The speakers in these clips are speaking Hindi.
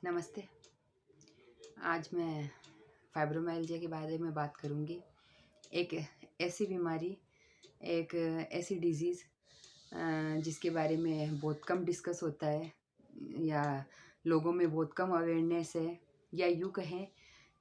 नमस्ते। आज मैं फाइब्रोमाइल्जिया के बारे में बात करूँगी। एक ऐसी बीमारी, एक ऐसी डिज़ीज़ जिसके बारे में बहुत कम डिस्कस होता है या लोगों में बहुत कम अवेयरनेस है, या यूँ कहें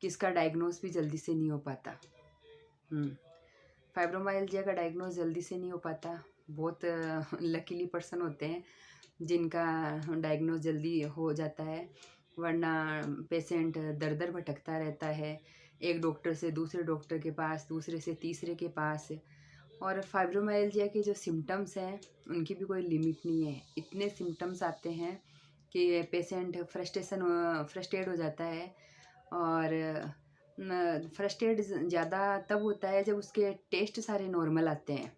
कि इसका डायग्नोस भी जल्दी से नहीं हो पाता। फाइब्रोमाइल्जिया का डायग्नोस जल्दी से नहीं हो पाता। बहुत लकीली पर्सन होते हैं जिनका डायग्नोस जल्दी हो जाता है, वरना पेशेंट दर-दर भटकता रहता है, एक डॉक्टर से दूसरे डॉक्टर के पास, दूसरे से तीसरे के पास। और फाइब्रोमाइल्जिया के जो सिम्पटम्स हैं, उनकी भी कोई लिमिट नहीं है। इतने सिम्पटम्स आते हैं कि पेशेंट फ्रस्ट्रेट हो जाता है। और फ्रस्ट्रेट ज़्यादा तब होता है जब उसके टेस्ट सारे नॉर्मल आते हैं।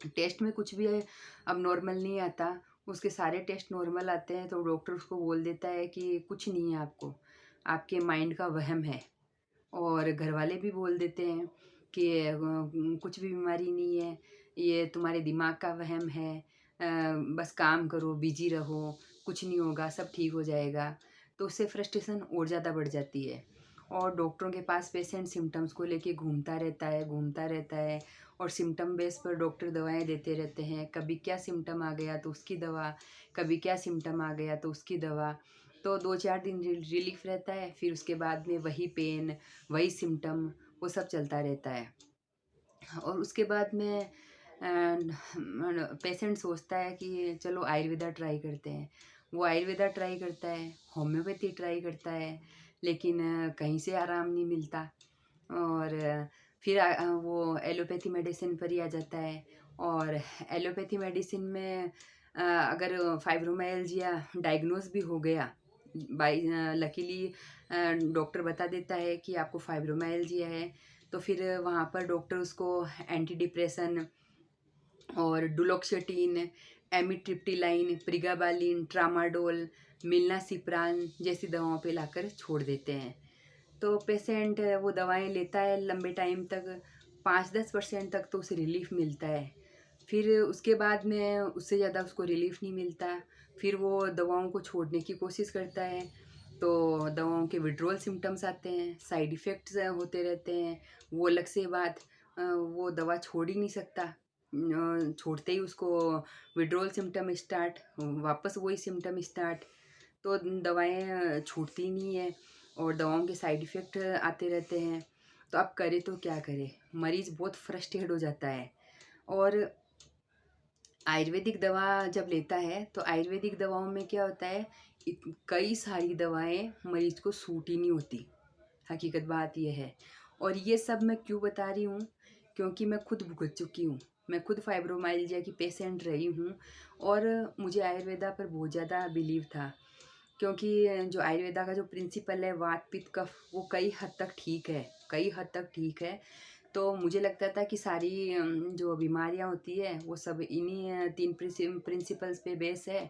टेस्ट में कुछ भी अब नॉर्मल नहीं आता, उसके सारे टेस्ट नॉर्मल आते हैं तो डॉक्टर उसको बोल देता है कि कुछ नहीं है आपको, आपके माइंड का वहम है। और घरवाले भी बोल देते हैं कि कुछ भी बीमारी नहीं है, ये तुम्हारे दिमाग का वहम है, बस काम करो, बिजी रहो, कुछ नहीं होगा, सब ठीक हो जाएगा। तो उससे फ्रस्ट्रेशन और ज़्यादा बढ़ जाती है। और डॉक्टरों के पास पेशेंट सिम्टम्स को लेके घूमता रहता है और सिम्टम बेस पर डॉक्टर दवाएं देते रहते हैं। कभी क्या सिम्टम आ गया तो उसकी दवा, कभी क्या सिम्टम आ गया तो उसकी दवा। तो 2-4 दिन रिलीफ रहता है, फिर उसके बाद में वही पेन, वही सिम्टम, वो सब चलता रहता है। और उसके बाद में पेशेंट सोचता है कि चलो आयुर्वेदा ट्राई करते हैं। वो आयुर्वेदा ट्राई करता है, होम्योपैथी ट्राई करता है, लेकिन कहीं से आराम नहीं मिलता। और फिर वो एलोपैथी मेडिसिन पर ही आ जाता है। और एलोपैथी मेडिसिन में अगर फाइब्रोमाइल्जिया डायग्नोस भी हो गया, बाई लकीली डॉक्टर बता देता है कि आपको फाइब्रोमाइल्जिया है, तो फिर वहाँ पर डॉक्टर उसको एंटी डिप्रेशन और डुलोक्सिटीन, एमिट्रिप्टिलाइन, प्रिगाबालिन, ट्रामाडोल, मिलनासिप्रान जैसी दवाओं पे लाकर छोड़ देते हैं। तो पेशेंट वो दवाएं लेता है लंबे टाइम तक, 5-10% तक तो उसे रिलीफ मिलता है। फिर उसके बाद में उससे ज़्यादा उसको रिलीफ नहीं मिलता। फिर वो दवाओं को छोड़ने की कोशिश करता है, तो दवाओं के विड्रॉल सिम्टम्स आते हैं, साइड इफ़ेक्ट्स होते रहते हैं। वो अलग से बात, वो दवा छोड़ ही नहीं सकता। छोड़ते ही उसको विड्रॉल सिम्टम स्टार्ट, वापस वही सिम्टम स्टार्ट। तो दवाएँ छूटती नहीं है और दवाओं के साइड इफ़ेक्ट आते रहते हैं। तो अब करे तो क्या करे? मरीज़ बहुत फ्रस्ट्रेट हो जाता है। और आयुर्वेदिक दवा जब लेता है तो आयुर्वेदिक दवाओं में क्या होता है, कई सारी दवाएं मरीज को सूट ही नहीं होती। हकीकत बात यह है। और ये सब मैं क्यों बता रही हूँ, क्योंकि मैं खुद भुगत चुकी हूँ। मैं खुद फाइब्रोमाइल्जिया की पेशेंट रही हूँ और मुझे आयुर्वेदा पर बहुत ज़्यादा बिलीव था। क्योंकि जो आयुर्वेदा का जो प्रिंसिपल है वात पित्त कफ, वो कई हद तक ठीक है, कई हद तक ठीक है। तो मुझे लगता था कि सारी जो बीमारियां होती है वो सब इन्हीं 3 प्रिंसिपल्स पे बेस है।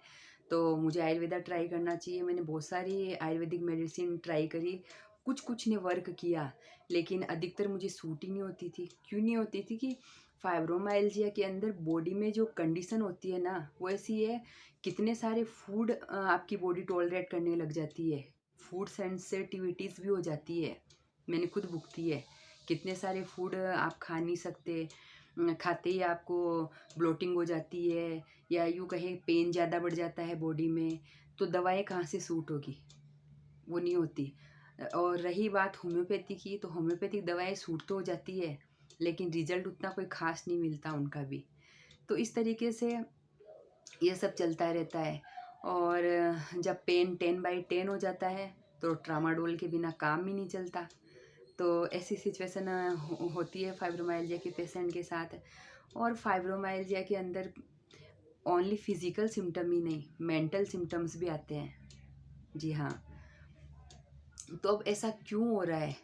तो मुझे आयुर्वेदा ट्राई करना चाहिए। मैंने बहुत सारी आयुर्वेदिक मेडिसिन ट्राई करी, कुछ कुछ ने वर्क किया, लेकिन अधिकतर मुझे सूट ही नहीं होती थी। क्यों नहीं होती थी कि फाइब्रोमाइल्जिया के अंदर बॉडी में जो कंडीशन होती है ना, वो ऐसी है, कितने सारे फूड आपकी बॉडी टॉलरेट करने लग जाती है, फूड सेंसिटिविटीज़ भी हो जाती है। मैंने खुद भुगती है। कितने सारे फूड आप खा नहीं सकते, खाते ही आपको ब्लोटिंग हो जाती है, या यूँ कहें पेन ज़्यादा बढ़ जाता है बॉडी में। तो दवाएं कहाँ से सूट होगी, वो नहीं होती। और रही बात होम्योपैथी की, तो होम्योपैथिक दवाएं सूट तो हो जाती है, लेकिन रिजल्ट उतना कोई ख़ास नहीं मिलता उनका भी। तो इस तरीके से ये सब चलता रहता है। और जब पेन 10/10 हो जाता है तो ट्रामाडोल के बिना काम ही नहीं चलता। तो ऐसी सिचुएशन होती है फाइब्रोमाइल्जिया के पेशेंट के साथ। और फाइब्रोमाइल्जिया के अंदर ओनली फिजिकल सिम्टम ही नहीं, मेंटल सिम्टम्स भी आते हैं। जी हाँ। तो अब ऐसा क्यों हो रहा है?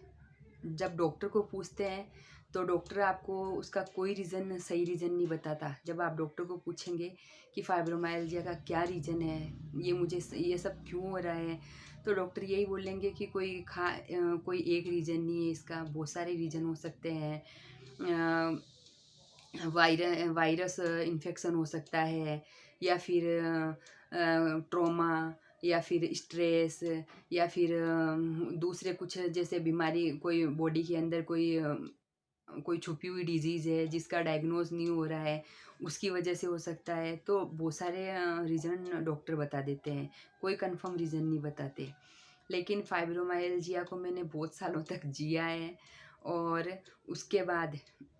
जब डॉक्टर को पूछते हैं तो डॉक्टर आपको उसका कोई रीज़न, सही रीज़न नहीं बताता। जब आप डॉक्टर को पूछेंगे कि फाइब्रोमाइल्जिया का क्या रीज़न है, ये सब क्यों हो रहा है, तो डॉक्टर यही बोलेंगे कि कोई एक रीज़न नहीं है इसका, बहुत सारे रीज़न हो सकते हैं। वायरस इन्फेक्शन हो सकता है, या फिर ट्रॉमा, या फिर स्ट्रेस, या फिर दूसरे कुछ जैसे बीमारी, कोई बॉडी के अंदर कोई छुपी हुई डिजीज़ है जिसका डायग्नोज नहीं हो रहा है, उसकी वजह से हो सकता है। तो बहुत सारे रीज़न डॉक्टर बता देते हैं, कोई कंफर्म रीज़न नहीं बताते। लेकिन फाइब्रोमाइल्जिया को मैंने बहुत सालों तक जिया है, और उसके बाद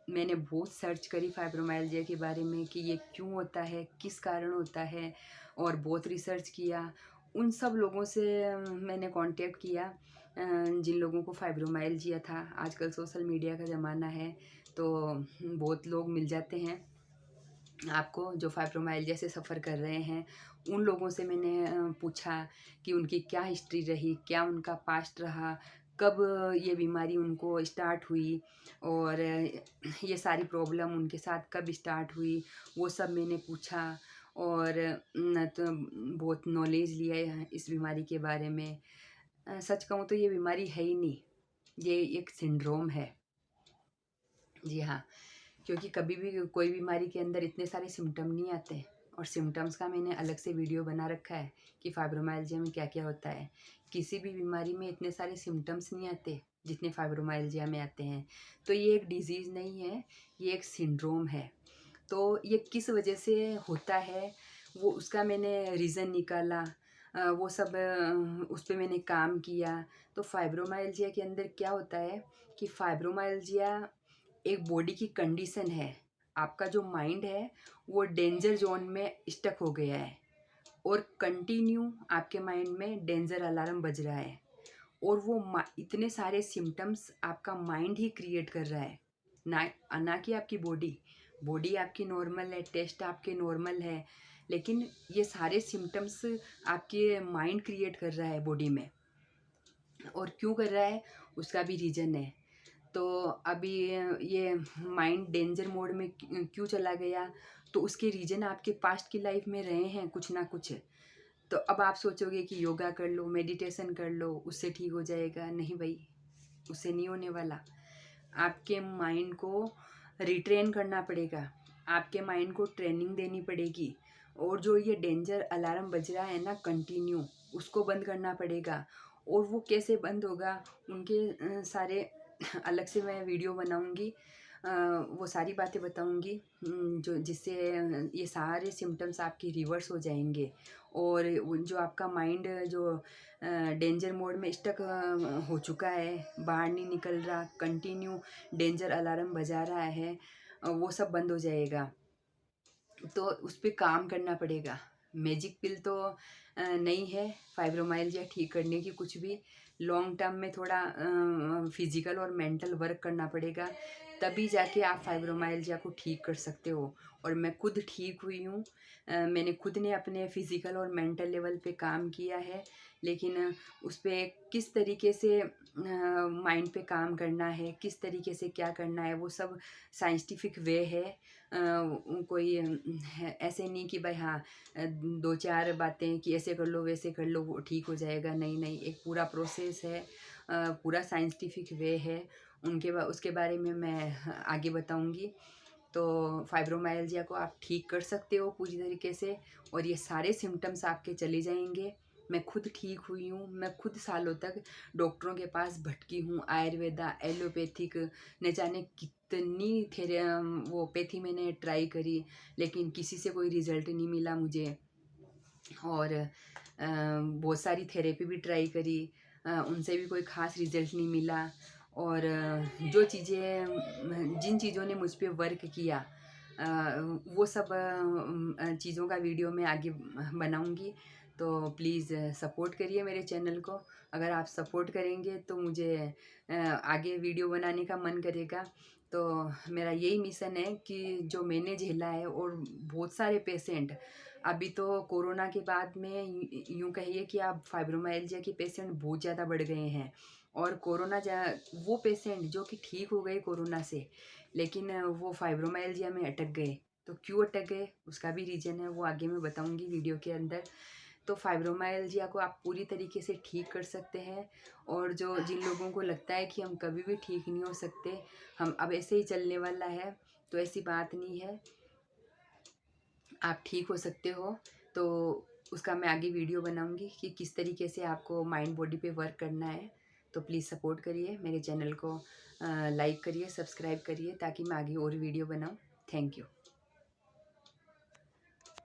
मैंने बहुत सर्च करी फाइब्रोमाइल्जिया के बारे में कि ये क्यों होता है, किस कारण होता है, और बहुत रिसर्च किया। उन सब लोगों से मैंने कांटेक्ट किया जिन लोगों को फाइब्रोमाइल्जिया था। आजकल सोशल मीडिया का ज़माना है, तो बहुत लोग मिल जाते हैं आपको जो फाइब्रोमाइल्जिया से सफ़र कर रहे हैं। उन लोगों से मैंने पूछा कि उनकी क्या हिस्ट्री रही, क्या उनका पास्ट रहा, कब ये बीमारी उनको स्टार्ट हुई, और ये सारी प्रॉब्लम उनके साथ कब स्टार्ट हुई, वो सब मैंने पूछा। और न तो बहुत नॉलेज लिया है इस बीमारी के बारे में। सच कहूँ तो ये बीमारी है ही नहीं, ये एक सिंड्रोम है। जी हाँ, क्योंकि कभी भी कोई बीमारी के अंदर इतने सारे सिम्टम नहीं आते, और सिम्टम्स का मैंने अलग से वीडियो बना रखा है कि फाइब्रोमाइल्जिया में क्या क्या होता है। किसी भी बीमारी में इतने सारे सिम्टम्स नहीं आते जितने फाइब्रोमाइल्जिया में आते हैं। तो ये एक डिजीज़ नहीं है, ये एक सिंड्रोम है। तो ये किस वजह से होता है, वो उसका मैंने रीज़न निकाला। वो सब उस पे मैंने काम किया। तो फाइब्रोमाइल्जिया के अंदर क्या होता है कि फाइब्रोमाइल्जिया एक बॉडी की कंडीशन है। आपका जो माइंड है वो डेंजर ज़ोन में स्टक हो गया है, और कंटिन्यू आपके माइंड में डेंजर अलार्म बज रहा है, और वो इतने सारे सिम्टम्स आपका माइंड ही क्रिएट कर रहा है, ना ना कि आपकी बॉडी। बॉडी आपकी नॉर्मल है, टेस्ट आपके नॉर्मल है, लेकिन ये सारे सिम्टम्स आपके माइंड क्रिएट कर रहा है बॉडी में। और क्यों कर रहा है, उसका भी रीज़न है। तो अभी ये माइंड डेंजर मोड में क्यों चला गया, तो उसके रीज़न आपके पास्ट की लाइफ में रहे हैं कुछ ना कुछ। तो अब आप सोचोगे कि योगा कर लो, मेडिटेशन कर लो, उससे ठीक हो जाएगा। नहीं भाई, उससे नहीं होने वाला। आपके माइंड को रिट्रेन करना पड़ेगा, आपके माइंड को ट्रेनिंग देनी पड़ेगी, और जो ये डेंजर अलार्म बज रहा है ना कंटिन्यू, उसको बंद करना पड़ेगा। और वो कैसे बंद होगा, उनके सारे अलग से मैं वीडियो बनाऊंगी, वो सारी बातें बताऊंगी, जो जिससे ये सारे सिम्टम्स आपके रिवर्स हो जाएंगे। और जो आपका माइंड जो डेंजर मोड में स्टक हो चुका है, बाहर नहीं निकल रहा, कंटिन्यू डेंजर अलार्म बजा रहा है, वो सब बंद हो जाएगा। तो उस पे काम करना पड़ेगा। मैजिक पिल तो नहीं है फाइब्रोमाइल्जिया ठीक करने की कुछ भी। लॉन्ग टर्म में थोड़ा फिजिकल और मेंटल वर्क करना पड़ेगा, तभी जाके आप फाइब्रोमाइल्जिया को ठीक कर सकते हो। और मैं खुद ठीक हुई हूँ। मैंने खुद ने अपने फिजिकल और मेंटल लेवल पे काम किया है, लेकिन उस पे किस तरीके से माइंड पे काम करना है, किस तरीके से क्या करना है, वो सब साइंटिफिक वे है। कोई ऐसे नहीं कि भाई हाँ, दो चार बातें कि ऐसे कर लो वैसे कर लो वो ठीक हो जाएगा। नहीं नहीं, एक पूरा प्रोसेस है, पूरा साइंटिफिक वे है। उसके बारे में मैं आगे बताऊंगी। तो फाइब्रोमाइल्जिया को आप ठीक कर सकते हो पूरी तरीके से, और ये सारे सिम्टम्स आपके चले जाएंगे। मैं खुद ठीक हुई हूँ, मैं खुद सालों तक डॉक्टरों के पास भटकी हूँ, आयुर्वेदा, एलोपैथिक, न जाने कितनी वो पैथी मैंने ट्राई करी, लेकिन किसी से कोई रिजल्ट नहीं मिला मुझे। और बहुत सारी थेरेपी भी ट्राई करी, उनसे भी कोई ख़ास रिजल्ट नहीं मिला। और जिन चीज़ों ने मुझ पे वर्क किया, वो सब चीज़ों का वीडियो मैं आगे बनाऊंगी। तो प्लीज़ सपोर्ट करिए मेरे चैनल को। अगर आप सपोर्ट करेंगे तो मुझे आगे वीडियो बनाने का मन करेगा। तो मेरा यही मिशन है कि जो मैंने झेला है, और बहुत सारे पेशेंट, अभी तो कोरोना के बाद में यूँ कहिए कि आप फाइब्रोमाइल्जिया के पेशेंट बहुत ज़्यादा बढ़ गए हैं। और वो पेशेंट जो कि ठीक हो गए कोरोना से, लेकिन वो फाइब्रोमाइल्जिया में अटक गए। तो क्यों अटक गए, उसका भी रीज़न है, वो आगे मैं बताऊंगी वीडियो के अंदर। तो फाइब्रोमाइल्जिया को आप पूरी तरीके से ठीक कर सकते हैं। और जो जिन लोगों को लगता है कि हम कभी भी ठीक नहीं हो सकते, हम अब ऐसे ही चलने वाला है, तो ऐसी बात नहीं है, आप ठीक हो सकते हो। तो उसका मैं आगे वीडियो बनाऊंगी कि किस तरीके से आपको माइंड बॉडी पे वर्क करना है। तो प्लीज़ सपोर्ट करिए, मेरे चैनल को लाइक करिए, सब्सक्राइब करिए ताकि मैं आगे और वीडियो बनाऊं। Thank you.